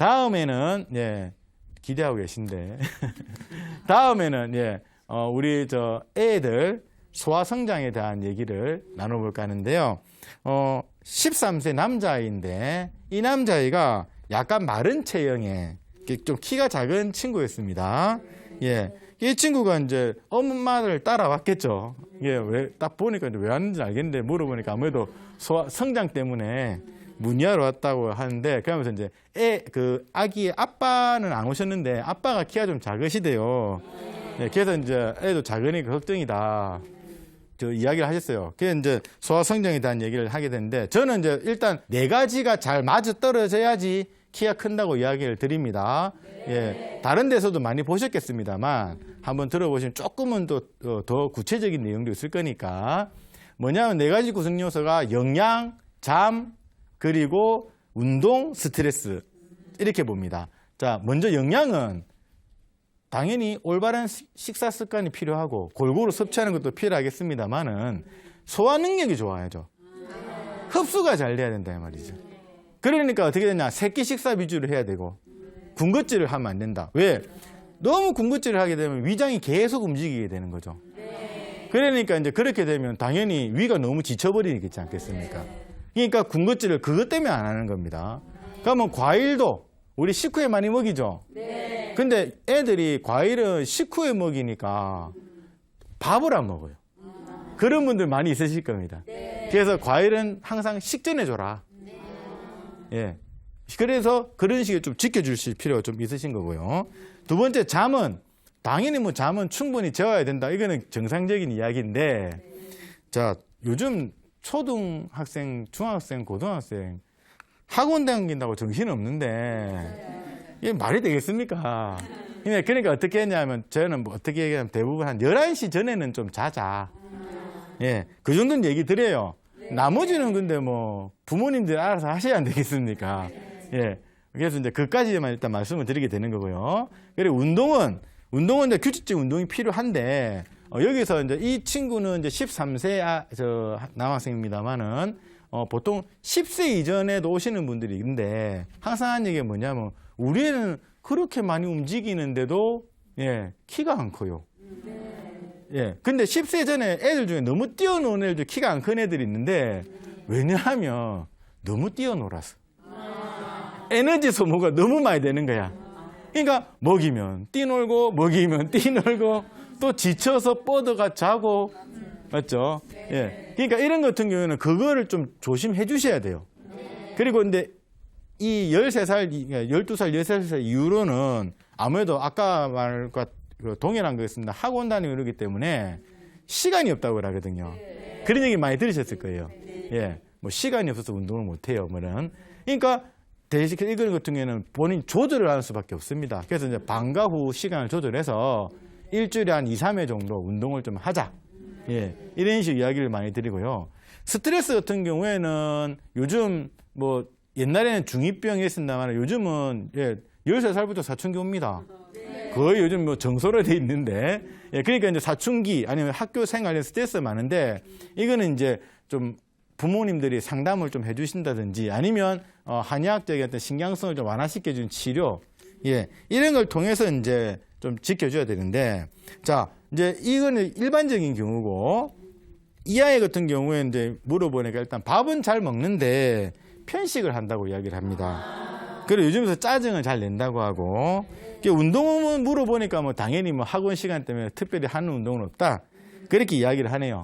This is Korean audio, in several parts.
다음에는, 기대하고 계신데. 다음에는, 우리 애들 소아성장에 대한 얘기를 나눠볼까 하는데요. 13세 남자아이인데, 이 남자아이가 약간 마른 체형의 좀 키가 작은 친구였습니다. 이 친구가 이제 엄마를 따라왔겠죠. 왜, 딱 보니까 왜 왔는지 알겠는데 물어보니까 아무래도 성장 때문에 문의하러 왔다고 하는데, 그러면서 이제 아기의 아빠는 안 오셨는데 아빠가 키가 좀 작으시대요. 그래서 이제 애도 작으니까 걱정이다. 이야기를 하셨어요. 그래서 이제 소아성장에 대한 얘기를 하게 됐는데, 저는 이제 일단 4가지가 잘 맞아 떨어져야지 키가 큰다고 이야기를 드립니다. 다른 데서도 많이 보셨겠습니다만 한번 들어보시면 조금은 더 구체적인 내용도 있을 거니까. 뭐냐면 4가지 구성 요소가 영양, 잠, 그리고 운동, 스트레스, 이렇게 봅니다. 자, 먼저 영양은 당연히 올바른 식사 습관이 필요하고 골고루 섭취하는 것도 필요하겠습니다만은 소화 능력이 좋아야죠. 흡수가 잘 돼야 된다 이 말이죠. 그러니까 어떻게 되냐, 새끼 식사 위주로 해야 되고 군것질을 하면 안 된다. 왜? 너무 군것질을 하게 되면 위장이 계속 움직이게 되는 거죠. 그러니까 이제 그렇게 되면 당연히 위가 너무 지쳐버리겠지 않겠습니까? 그러니까 군것질을 그것 때문에 안 하는 겁니다. 그러면 과일도 우리 식후에 많이 먹이죠. 근데 애들이 과일은 식후에 먹이니까 밥을 안 먹어요. 그런 분들 많이 있으실 겁니다. 그래서 과일은 항상 식전에 줘라. 그래서 그런 식으로 좀 지켜주실 필요가 좀 있으신 거고요. 두 번째, 잠은 당연히 뭐 잠은 충분히 재워야 된다. 이거는 정상적인 이야기인데, 자, 요즘 초등학생, 중학생, 고등학생 학원 다닌다고 정신 없는데 이게 말이 되겠습니까? 그러니까 어떻게 했냐면, 저는 뭐 어떻게 얘기하면 대부분 한 11시 전에는 좀 자자. 그 정도는 얘기 드려요. 나머지는 근데 뭐 부모님들 알아서 하셔야 안 되겠습니까? 그래서 이제 그까지만 일단 말씀을 드리게 되는 거고요. 그리고 운동은 이제 규칙적 운동이 필요한데, 여기서 이제 이 친구는 이제 13세 남학생입니다만은, 보통 10세 이전에도 오시는 분들이 있는데, 항상 하는 얘기가 뭐냐면, 우리 애는 그렇게 많이 움직이는데도, 키가 안 커요. 근데 10세 전에 애들 중에 너무 뛰어노는 애들 중에 키가 안 큰 애들이 있는데, 왜냐하면 너무 뛰어놀아서. 에너지 소모가 너무 많이 되는 거야. 그러니까 먹이면 뛰놀고, 먹이면 뛰놀고, 또 지쳐서 뻗어가 자고, 맞죠? 그러니까 이런 같은 경우에는 그거를 좀 조심해 주셔야 돼요. 그리고 근데 이 13살, 12살, 13살 이후로는 아무래도 아까 말과 동일한 거였습니다. 학원 다니고 이러기 때문에 시간이 없다고 그러거든요. 그런 얘기 많이 들으셨을 거예요. 뭐 시간이 없어서 운동을 못 해요. 뭐는. 그러니까 대신 이거 같은 경우에는 본인 조절을 하는 수밖에 없습니다. 그래서 이제 방과 후 시간을 조절해서 일주일에 한 2, 3회 정도 운동을 좀 하자. 이런 식으로 이야기를 많이 드리고요. 스트레스 같은 경우에는 요즘 뭐 옛날에는 중2병이었습니다만 요즘은 13살부터 사춘기 옵니다. 거의 요즘 뭐 정서로 돼 있는데, 그러니까 이제 사춘기 아니면 학교 생활에 스트레스 많은데, 이거는 이제 좀 부모님들이 상담을 좀 해주신다든지 아니면 한의학적인 어떤 신경성을 좀 완화시켜주는 치료, 이런 걸 통해서 이제 좀 지켜줘야 되는데, 자, 이제 이거는 일반적인 경우고, 이 아이 같은 경우에 이제 물어보니까 일단 밥은 잘 먹는데 편식을 한다고 이야기를 합니다. 그리고 요즘에서 짜증을 잘 낸다고 하고, 운동은 물어보니까 뭐 당연히 뭐 학원 시간 때문에 특별히 하는 운동은 없다. 그렇게 이야기를 하네요.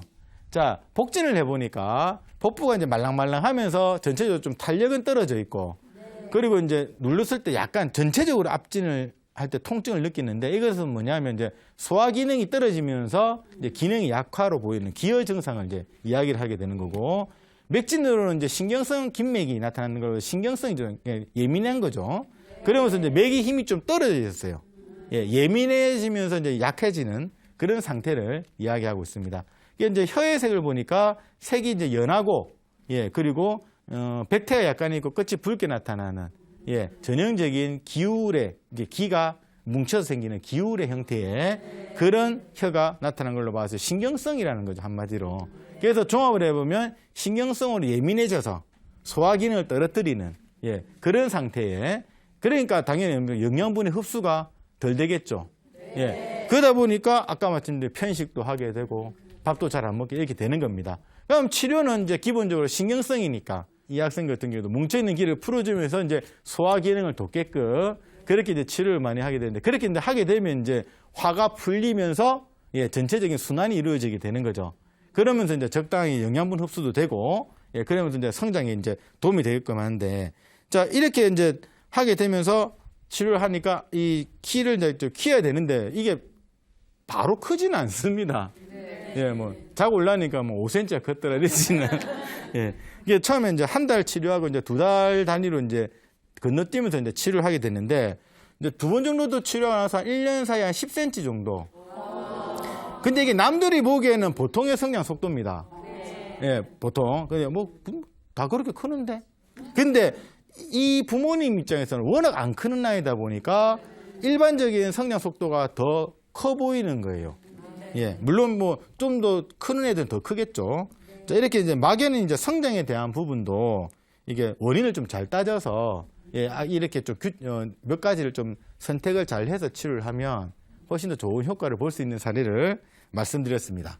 자, 복진을 해보니까 복부가 이제 말랑말랑하면서 전체적으로 좀 탄력은 떨어져 있고, 그리고 이제 눌렀을 때 약간 전체적으로 압진을 할 때 통증을 느끼는데, 이것은 뭐냐면 이제 소화 기능이 떨어지면서 이제 기능이 약화로 보이는 기여 증상을 이제 이야기를 하게 되는 거고, 맥진으로는 이제 신경성 긴맥이 나타나는 걸 신경성이 좀 예민한 거죠. 그러면서 이제 맥의 힘이 좀 떨어졌어요. 예민해지면서 이제 약해지는 그런 상태를 이야기하고 있습니다. 이게 이제 혀의 색을 보니까 색이 이제 연하고, 그리고 백태가 약간 있고 끝이 붉게 나타나는, 전형적인 기울의, 이제 기가 뭉쳐서 생기는 기울의 형태의 그런 혀가 나타난 걸로 봐서 신경성이라는 거죠, 한마디로. 그래서 종합을 해보면 신경성으로 예민해져서 소화 기능을 떨어뜨리는 그런 상태의 그러니까 당연히 영양분의 흡수가 덜 되겠죠. 예. 그러다 보니까 아까 말씀드린 편식도 하게 되고 밥도 잘 안 먹게 이렇게 되는 겁니다. 그럼 치료는 이제 기본적으로 신경성이니까 이 학생 같은 경우도 뭉쳐있는 기를 풀어주면서 이제 소화 기능을 돕게끔 그렇게 이제 치료를 많이 하게 되는데 그렇게 이제 하게 되면 이제 화가 풀리면서 예, 전체적인 순환이 이루어지게 되는 거죠. 그러면서 이제 적당히 영양분 흡수도 되고 예, 그러면서 이제 성장에 이제 도움이 되게끔 하는데 자, 이렇게 이제 하게 되면서 치료를 하니까 이 키를 이제 좀 키워야 되는데 이게 바로 크지는 않습니다. 예, 뭐 자고 올라니까 뭐 5cm가 컸더라 이러지는. 예, 이게 처음에 이제 한 달 치료하고 이제 2달 단위로 이제 건너뛰면서 이제 치료를 하게 됐는데 이제 2번 정도도 치료하고 나서 한 1년 사이에 한 10cm 정도. 근데 이게 남들이 보기에는 보통의 성장 속도입니다. 예, 보통. 그냥 뭐 다 그렇게 크는데. 근데 이 부모님 입장에서는 워낙 안 크는 나이다 보니까 일반적인 성장 속도가 더 커 보이는 거예요. 예, 물론 뭐 좀 더 크는 애들은 더 크겠죠. 자, 이렇게 이제 막연히 이제 성장에 대한 부분도 이게 원인을 좀 잘 따져서 예, 이렇게 좀 몇 가지를 좀 선택을 잘 해서 치료를 하면 훨씬 더 좋은 효과를 볼 수 있는 사례를 말씀드렸습니다.